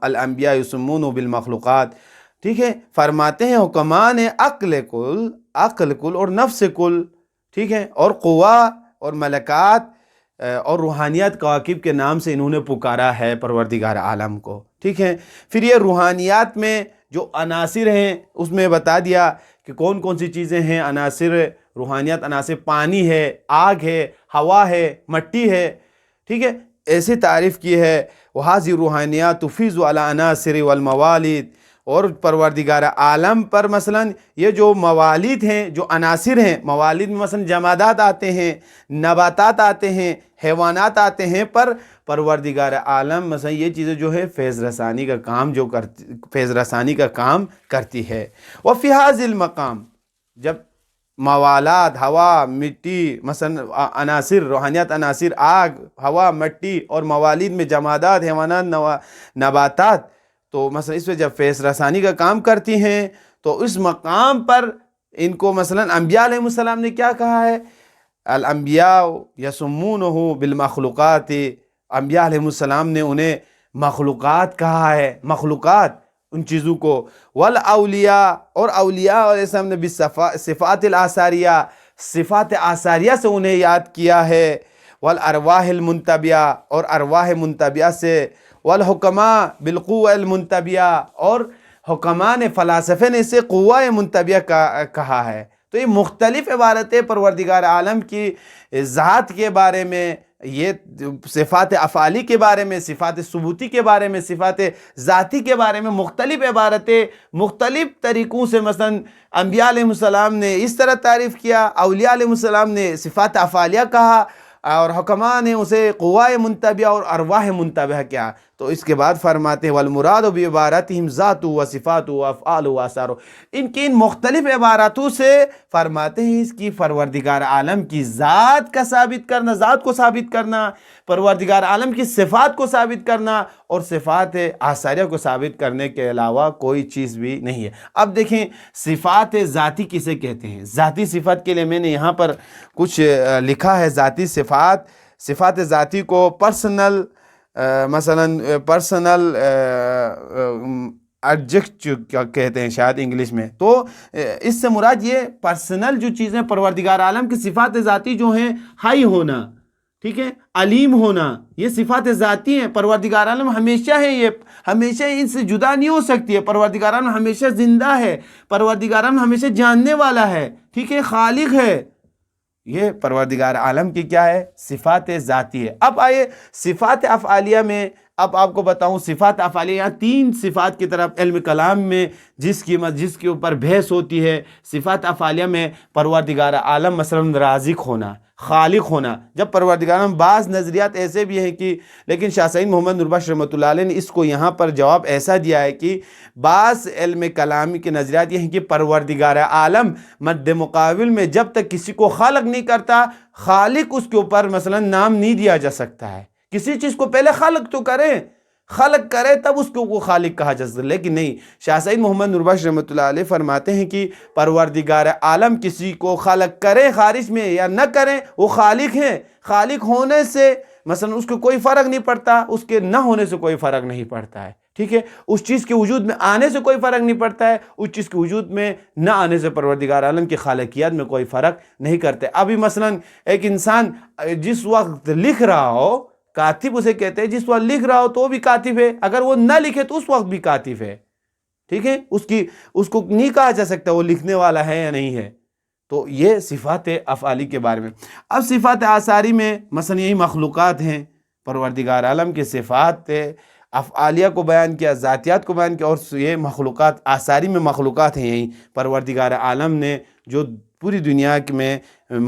الانبیاء یسمون بالمخلوقات، ٹھیک ہے، فرماتے ہیں حکمان عقل کل اور نفس کل، ٹھیک ہے، اور قوا اور ملکات اور روحانیات کواکب کے نام سے انہوں نے پکارا ہے پروردگار عالم کو، ٹھیک ہے۔ پھر یہ روحانیات میں جو عناصر ہیں اس میں بتا دیا کہ کون کون سی چیزیں ہیں عناصر روحانیات، عناصر پانی ہے، آگ ہے، ہوا ہے، مٹی ہے، ٹھیک ہے، ایسی تعریف کی ہے۔ وہذی روحانیات تفیض علی عناصر والموالد، اور پروردگار عالم پر مثلا یہ جو موالد ہیں، جو عناصر ہیں، موالد میں مثلا جمادات آتے ہیں، نباتات آتے ہیں، حیوانات آتے ہیں، پر پروردگار عالم مثلا یہ چیزیں جو ہے فیض رسانی کا کام فیض رسانی کا کام کرتی ہے۔ وفی ھذا المقام، جب موالات، ہوا، مٹی، مثلا عناصر روحانیات، عناصر آگ، ہوا، مٹی، اور موالد میں جمادات، حیوانات، نباتات، تو مثلا اس میں جب فیض رسانی کا کام کرتی ہیں تو اس مقام پر ان کو مثلا انبیاء علیہ السلام نے کیا کہا ہے؟ الانبیاء یسمونہ بالمخلوقات، انبیاء علیہ السلام نے انہیں مخلوقات کہا ہے، مخلوقات ان چیزوں کو۔ والاولیاء، اور اولیاء علیہ السلام نے صفات الاثاریہ، صفات آثاریہ سے انہیں یاد کیا ہے۔ والارواح المنتبعہ، اور ارواح منتبعہ سے۔ والحکماء بالقوہ المنتبعہ، اور حکماء نے، فلاسفے نے اسے قوہ منتبعہ کہا ہے۔ تو یہ مختلف عبارتیں پروردگار عالم کی ذات کے بارے میں، یہ صفات افعالی کے بارے میں، صفات ثبوتی کے بارے میں، صفات ذاتی کے بارے میں مختلف عبارتیں مختلف طریقوں سے، مثلا انبیاء علیہ السلام نے اس طرح تعریف کیا، اولیاء علیہ السلام نے صفات افعالیہ کہا، اور حکماء نے اسے قواہ منتبعہ اور ارواح منتبعہ کیا۔ تو اس کے بعد فرماتے ہیں والمراد بعبارتہم ذات و صفات و افعال و آثار، ان کی ان مختلف عباراتوں سے فرماتے ہیں اس کی پروردگار عالم کی ذات کا ثابت کرنا، ذات کو ثابت کرنا، پروردگار عالم کی صفات کو ثابت کرنا، اور صفات آثاریہ کو ثابت کرنے کے علاوہ کوئی چیز بھی نہیں ہے۔ اب دیکھیں صفات ذاتی کسے کہتے ہیں؟ ذاتی صفات کے لیے میں نے یہاں پر کچھ لکھا ہے۔ ذاتی صفات ذاتی کو پرسنل، مثلا پرسنل ایڈجیکٹو کہتے ہیں شاید انگلش میں۔ تو اس سے مراد یہ پرسنل جو چیزیں پروردگار عالم کی صفات ذاتی جو ہیں، ہائی ہونا، ٹھیک ہے، علیم ہونا، یہ صفات ذاتی ہیں۔ پروردگار عالم ہمیشہ ہے، یہ ہمیشہ ان سے جدا نہیں ہو سکتی ہے۔ پروردگار عالم ہمیشہ زندہ ہے، پروردگار عالم ہمیشہ جاننے والا ہے، ٹھیک ہے، خالق ہے۔ یہ پروردگار عالم کی کیا ہے؟ صفات ذاتی ہے۔ اب آئے صفات افعالیہ میں، اب آپ کو بتاؤں صفات افعالیہ، یہاں 3 صفات کی طرف علم کلام میں جس کے اوپر بحث ہوتی ہے۔ صفات افعالیہ میں پروردگار عالم مثلا رازق ہونا، خالق ہونا۔ جب پروردگار عالم، بعض نظریات ایسے بھی ہیں کہ، لیکن شاہ سعید محمد نور بخش رحمۃ اللہ علیہ نے اس کو یہاں پر جواب ایسا دیا ہے کہ بعض علم کلامی کے نظریات یہ ہیں کہ پروردگار عالم مد مقابل میں جب تک کسی کو خالق نہیں کرتا، خالق اس کے اوپر مثلا نام نہیں دیا جا سکتا ہے۔ کسی چیز کو پہلے خالق تو خالق کرے تب اس کو خالق کہا جا سکتا ہے، لیکن نہیں۔ شاہ سعید محمد نور بخش رحمۃ اللہ علیہ فرماتے ہیں کہ پروردگار عالم کسی کو خالق کرے خارج میں یا نہ کرے، وہ خالق ہیں۔ خالق ہونے سے مثلا اس کو کوئی فرق نہیں پڑتا، اس کے نہ ہونے سے کوئی فرق نہیں پڑتا ہے، ٹھیک ہے، اس چیز کے وجود میں آنے سے کوئی فرق نہیں پڑتا ہے، اس چیز کے وجود میں نہ آنے سے پروردگار عالم کی خالقیت میں کوئی فرق نہیں کرتے۔ ابھی مثلا ایک انسان جس وقت لکھ رہا ہو، کاتب اسے کہتے ہیں، جس وقت لکھ رہا ہو تو وہ بھی کاتب ہے، اگر وہ نہ لکھے تو اس وقت بھی کاتب ہے، ٹھیک ہے، اس کو نہیں کہا جا سکتا وہ لکھنے والا ہے یا نہیں ہے۔ تو یہ صفات افعالی کے بارے میں۔ اب صفات آثاری میں مثلا یہی مخلوقات ہیں، پروردگار عالم کی صفات افعالیہ کو بیان کیا، ذاتیات کو بیان کیا، اور یہ مخلوقات آثاری میں مخلوقات ہیں، یہی پروردگار عالم نے جو پوری دنیا میں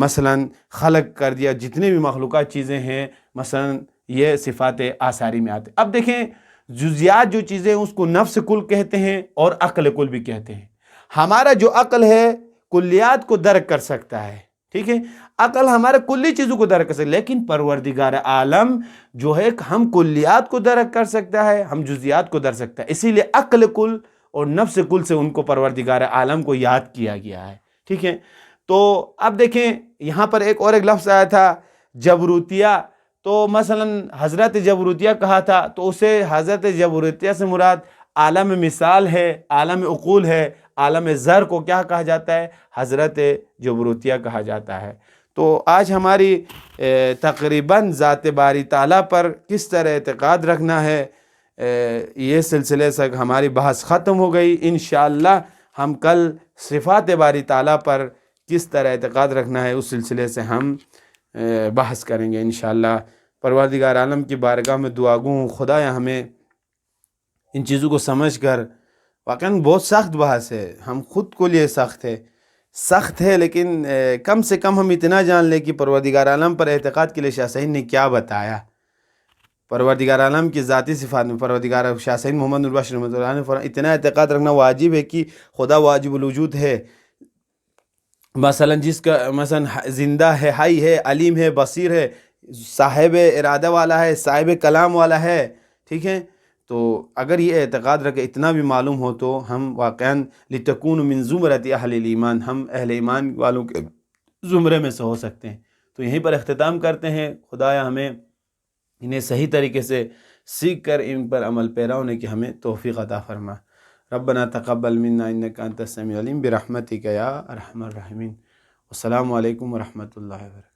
مثلا خلق کر دیا، جتنے بھی مخلوقات چیزیں ہیں مثلا یہ صفات آثاری میں آتے۔ اب دیکھیں جزیات جو چیزیں اس کو نفس کل کہتے ہیں اور عقل کل بھی کہتے ہیں۔ ہمارا جو عقل ہے کلیات کو درک کر سکتا ہے، ٹھیک ہے، عقل ہمارے کلی چیزوں کو درک کر سکتا ہے، لیکن پروردگار عالم جو ہے ہم کلیات کو درک کر سکتا ہے، ہم جزیات کو درک سکتا ہے، اسی لیے عقل کل اور نفس کل سے ان کو پروردگار عالم کو یاد کیا گیا ہے، ٹھیک ہے۔ تو اب دیکھیں یہاں پر ایک لفظ آیا تھا جبروتیہ، تو مثلا حضرت جبروتیہ کہا تھا تو اسے حضرت جبروتیہ سے مراد عالم مثال ہے، عالم عقول ہے، عالم ذر کو کیا کہا جاتا ہے؟ حضرت جبروتیہ کہا جاتا ہے۔ تو آج ہماری تقریباً ذات باری تعالیٰ پر کس طرح اعتقاد رکھنا ہے، یہ سلسلے سے ہماری بحث ختم ہو گئی۔ انشاءاللہ ہم کل صفات باری تعالیٰ پر کس طرح اعتقاد رکھنا ہے اس سلسلے سے ہم بحث کریں گے انشاءاللہ۔ پروردگار عالم کی بارگاہ میں دعا گو ہوں خدایا ہمیں ان چیزوں کو سمجھ کر، واقعاً بہت سخت بحث ہے، ہم خود کو لیے سخت ہے لیکن کم سے کم ہم اتنا جان لیں کہ پروردگار عالم پر اعتقاد کے لیے شاہ سعید نے کیا بتایا۔ پروردگار عالم کی ذاتی صفات میں پروردگار شاہ سعید محمد نور بخش رحمۃ اللہ علیہ نے فرمایا اتنا اعتقاد رکھنا واجب ہے کہ خدا واجب الوجود ہے، مثلا جس کا مثلا زندہ ہے، حی ہے، علیم ہے، بصیر ہے، صاحب ارادہ والا ہے، صاحب کلام والا ہے، ٹھیک ہے۔ تو اگر یہ اعتقاد رکھے اتنا بھی معلوم ہو تو ہم واقعاً لتکون من زمرۃ اہل الایمان، ہم اہل ایمان والوں کے زمرے میں سے ہو سکتے ہیں۔ تو یہیں پر اختتام کرتے ہیں۔ خدایا ہمیں انہیں صحیح طریقے سے سیکھ کر ان پر عمل پیرا ہونے کی ہمیں توفیق عطا فرما۔ ربنا تقبل منا انک انت السمیع العلیم برحمتک یا ارحم الراحمین۔ السلام علیکم ورحمۃ اللہ وبرکاتہ۔